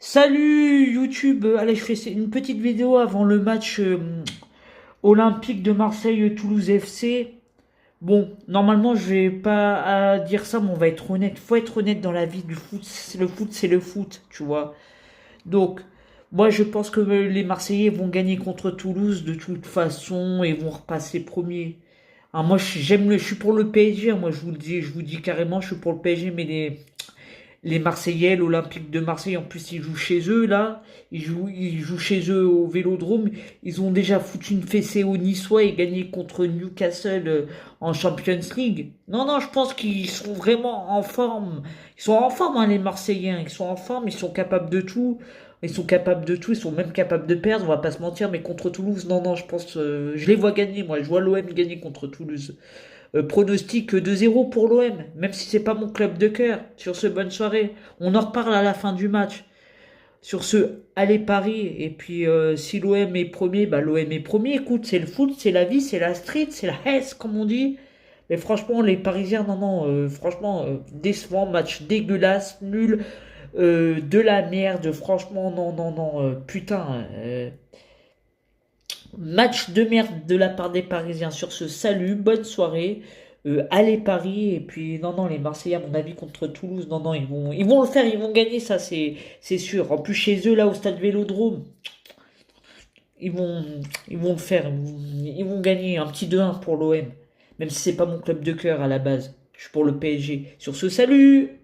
Salut YouTube, allez je fais une petite vidéo avant le match olympique de Marseille-Toulouse FC. Bon, normalement je vais pas dire ça, mais on va être honnête. Faut être honnête dans la vie du foot. Le foot, c'est le foot, tu vois. Donc, moi je pense que les Marseillais vont gagner contre Toulouse de toute façon et vont repasser premier. Ah, moi je suis pour le PSG, hein, moi je vous dis carrément, je suis pour le PSG, mais les Marseillais, l'Olympique de Marseille, en plus ils jouent chez eux là, ils jouent chez eux au Vélodrome, ils ont déjà foutu une fessée aux Niçois et gagné contre Newcastle en Champions League. Non, non, je pense qu'ils sont vraiment en forme. Ils sont en forme, hein, les Marseillais, hein. Ils sont en forme, ils sont capables de tout. Ils sont capables de tout, ils sont même capables de perdre, on va pas se mentir, mais contre Toulouse, non, non, je pense, je les vois gagner, moi, je vois l'OM gagner contre Toulouse. Pronostic 2-0 pour l'OM, même si c'est pas mon club de cœur. Sur ce, bonne soirée. On en reparle à la fin du match. Sur ce, allez Paris. Et puis, si l'OM est premier, bah l'OM est premier. Écoute, c'est le foot, c'est la vie, c'est la street, c'est la Hesse, comme on dit. Mais franchement, les Parisiens, non, non, franchement, décevant, match dégueulasse, nul, de la merde, franchement, non, non, non, putain. Match de merde de la part des Parisiens. Sur ce, salut, bonne soirée. Allez Paris. Et puis, non, non, les Marseillais, à mon avis, contre Toulouse, non, non, ils vont le faire, ils vont gagner, ça, c'est sûr. En plus, chez eux, là, au stade Vélodrome, ils vont, ils vont le faire. Ils vont gagner un petit 2-1 pour l'OM. Même si c'est pas mon club de cœur à la base. Je suis pour le PSG. Sur ce, salut!